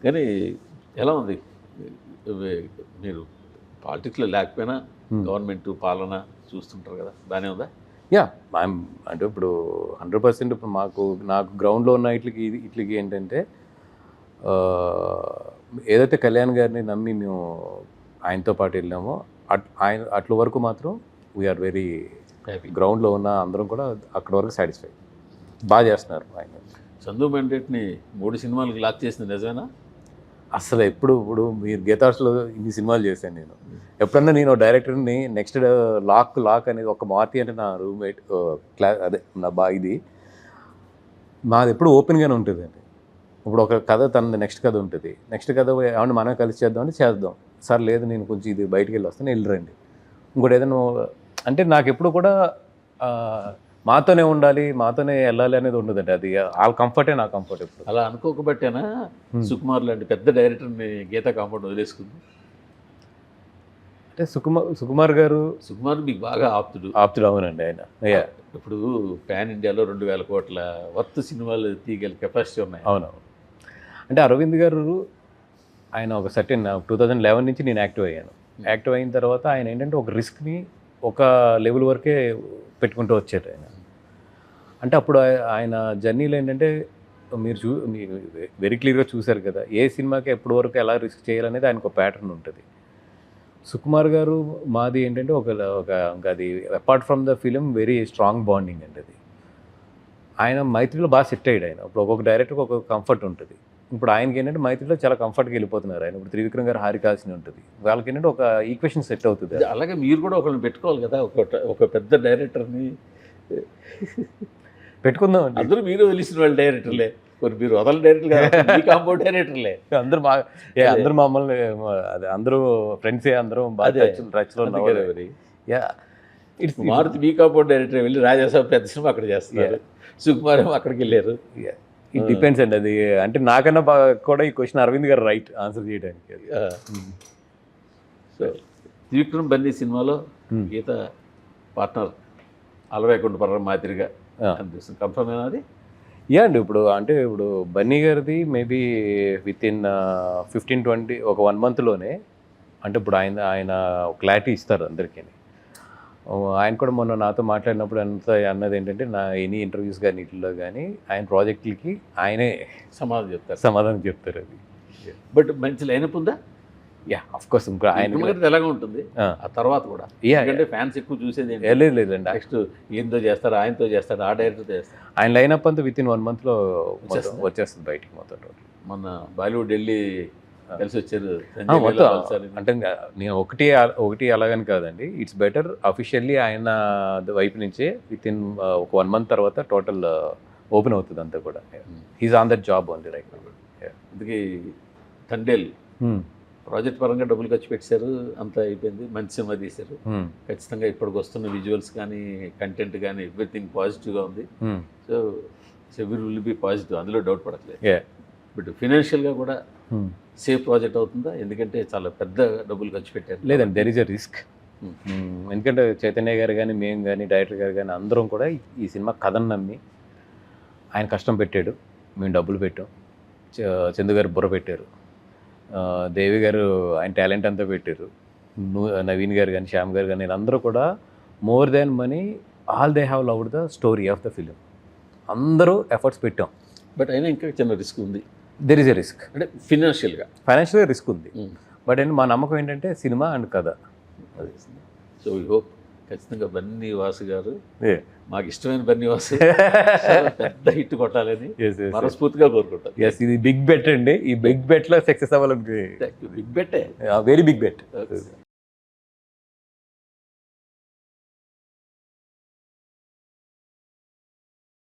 కానీ ఎలా ఉంది మీరు పాలిటిక్స్లో లేకపోయినా గవర్నమెంట్ పాలన చూస్తుంటారు కదా, బాగానే ఉందా? యా అంటే ఇప్పుడు 100% ఇప్పుడు నాకు గ్రౌండ్లో ఉన్న ఇట్లకి ఏంటంటే ఏదైతే కళ్యాణ్ గారిని నమ్మి మేము ఆయనతో పాటు వెళ్ళామో అట్ల వరకు మాత్రం వీఆర్ వెరీ హ్యాపీ. గ్రౌండ్లో ఉన్న అందరం కూడా అక్కడ వరకు సాటిస్ఫై, బాగా చేస్తున్నారు ఆయన. చందు మెండేట్ని 3 సినిమాలకు లాక్ చేసింది నిజమేనా? అసలు ఇప్పుడు మీరు గీతార్స్లో ఇన్ని సినిమాలు చేశాను నేను. ఎప్పుడన్నా నేను డైరెక్టర్ని నెక్స్ట్ లాక్ అనేది ఒక మార్తి అంటే నా రూమ్మేట్ అదే నా ఇది మాది ఎప్పుడు ఓపెన్గానే ఉంటుందండి. ఇప్పుడు ఒక కథ తనది నెక్స్ట్ కథ ఉంటుంది, నెక్స్ట్ కథ ఏమన్నా మనం కలిసి చేద్దామంటే చేద్దాం, సార్ లేదు నేను కొంచెం ఇది బయటికి వెళ్ళి వస్తాను వెళ్ళరండి. ఇంకోటి ఏదైనా అంటే నాకు ఎప్పుడు కూడా మాతోనే ఉండాలి, మాతోనే వెళ్ళాలి అనేది ఉండదండి. అది వాళ్ళ కంఫర్టే నా కంఫర్ట్. ఎప్పుడు అలా అనుకోకబట్టేనా సుకుమార్ లాంటి పెద్ద డైరెక్టర్ని గీతా కాంపౌండ్ వదిలేసుకుంది? అంటే సుకుమార్ గారు మీకు బాగా ఆప్తుడు. అవునండి ఆయన. ఇప్పుడు పాన్ ఇండియాలో 2000 కోట్ల వర్త్ సినిమాలు తీయగల కెపాసిటీ ఉన్నాయి. అవునవును. అంటే అరవింద్ గారు ఆయన ఒక సర్టెన్ 2011 నుంచి నేను యాక్టివ్ అయ్యాను. యాక్టివ్ అయిన తర్వాత ఆయన ఏంటంటే ఒక రిస్క్ని ఒక లెవెల్ వరకే పెట్టుకుంటూ వచ్చారు ఆయన. అంటే అప్పుడు ఆయన జర్నీలో ఏంటంటే మీరు వెరీ క్లియర్గా చూశారు కదా, ఏ సినిమాకి ఎప్పటి వరకు ఎలా రిస్క్ చేయాలనేది ఆయనకు ఒక ప్యాటర్న్ ఉంటుంది. సుకుమార్ గారు మాది ఏంటంటే ఒక అది apart from the film very strong bonding అండి. అది ఆయన మైత్రిలో బాగా సెట్ అయ్యాడు. ఆయన ఇప్పుడు ఒక్కొక్క డైరెక్టర్కి ఒక కంఫర్ట్ ఉంటుంది. ఇప్పుడు ఆయనకి ఏంటంటే మైత్రిలో చాలా కంఫర్ట్గా వెళ్ళిపోతున్నారు ఆయన. ఇప్పుడు త్రివిక్రమ్ గారు హారికాల్సిన ఉంటుంది, వాళ్ళకి ఏంటంటే ఒక ఈక్వేషన్ సెట్ అవుతుంది. అలాగే మీరు కూడా ఒకరిని పెట్టుకోవాలి కదా, ఒక పెద్ద డైరెక్టర్ని పెట్టుకుందాం అండి. అందరూ మీరు తెలిసిన వాళ్ళు డైరెక్టర్లే, మీరు వదల డైరెక్టర్ కాంపౌండ్ డైరెక్టర్లే. అందరూ బాగా అందరూ మమ్మల్ని అదే అందరూ ఫ్రెండ్సే, అందరూ బాగా టచ్లో ఉన్నారు. ఇట్స్ మారుతి బీ కాంపౌండ్ డైరెక్టర్ వెళ్ళి రాజాసాబ్ పెద్ద సినిమా అక్కడ చేస్తున్నారు, సుకుమార్ ఏమో అక్కడికి వెళ్ళారు. ఇట్ డిపెండ్స్ అండి. అది అంటే నాకన్నా బాగా కూడా ఈ క్వశ్చన్ అరవింద్ గారు రైట్ ఆన్సర్ చేయడానికి. సో త్రివిక్రమ్ బన్నీ సినిమాలో గీత పార్ట్నర్ అలవేకుండా పర్ర మాదిరిగా అనిపిస్తుంది, కన్ఫర్మ్ అయినా అది? అండి. ఇప్పుడు బన్నీ గారిది మేబీ విత్ ఇన్ 15-20 ఒక 1 మంత్లోనే అంటే ఇప్పుడు ఆయన క్లారిటీ ఇస్తారు అందరికీ. ఆయన కూడా మొన్న నాతో మాట్లాడినప్పుడు అన్నది ఏంటంటే నా ఎనీ ఇంటర్వ్యూస్ కానీ వీటిల్లో కానీ ఆయన ప్రాజెక్టులకి ఆయనే సమాధానం చెప్తారు. అది బట్ మంచి లైనప్ ఉందా? Of course. ఇంకా ఆయన ఎలాగ ఉంటుంది ఆ తర్వాత కూడా, ఎందుకంటే ఫ్యాన్స్ ఎక్కువ చూసేది లేదండి. నెక్స్ట్ ఏంతో చేస్తారు, ఆయనతో చేస్తాడు, ఆ డైరెక్టర్తో చేస్తారు. ఆయన లైనప్ అంతా విత్ ఇన్ 1 మంత్లో వచ్చేస్తుంది బయటికి మొత్తం. మొన్న బాలీవుడ్ వెళ్ళి కలిసి వచ్చారు అంటే నేను ఒకటి అలాగని కాదండి. ఇట్స్ బెటర్ అఫీషియల్లీ ఆయన వైపు నుంచే విత్ ఇన్ ఒక 1 మంత్ తర్వాత టోటల్ ఓపెన్ అవుతుంది అంతా కూడా. He's on that job only right. అందుకే తండేల్ ప్రాజెక్ట్ పరంగా డబ్బులు ఖర్చు పెట్టారు, అంతా అయిపోయింది, మంచి సినిమా తీశారు. ఖచ్చితంగా ఇప్పటికి వస్తున్న విజువల్స్ కానీ కంటెంట్ కానీ ఎవ్రీథింగ్ పాజిటివ్గా ఉంది. సో విల్ బి పాజిటివ్, అందులో డౌట్ పడట్లేదు. బట్ ఫినాన్షియల్గా కూడా సేఫ్ ప్రాజెక్ట్ అవుతుందా? ఎందుకంటే చాలా పెద్ద డబ్బులు ఖర్చు పెట్టారు. లేదండి, దెర్ ఈజ్ ఎ రిస్క్. ఎందుకంటే చైతన్య గారు కానీ మేము కానీ డైరెక్టర్ గారు కానీ అందరం కూడా ఈ సినిమా కథను నమ్మి ఆయన కష్టం పెట్టాడు, మేము డబ్బులు పెట్టాం. చందు గారు బుర్ర పెట్టారు, దేవి గారు ఆయన టాలెంట్ అంతా పెట్టారు, నవీన్ గారు కానీ శ్యామ్ గారు కానీ అందరూ కూడా more than money all they have loved the story of the film. అందరూ ఎఫర్ట్స్ పెట్టాం. బట్ అయినా ఇంకా చిన్న రిస్క్ ఉంది. దెర్ ఈజ్ ఎ రిస్క్ అంటే ఫైనాన్షియల్గా రిస్క్ ఉంది. బట్ మా నమ్మకం ఏంటంటే సినిమా అండ్ కథ. సో వీ హోప్ ఖచ్చితంగా బన్నీ వాసు గారు, మాకు ఇష్టమైన బన్నీ వాసు పెద్ద హిట్ కొట్టాలని మనస్ఫూర్తిగా కోరుకుంటాం. ఇది బిగ్ బెట్ అండి. ఈ బిగ్ బెట్లో సక్సెస్ అవ్వాలని. బిగ్ బెట్టే, వెరీ బిగ్ బెట్.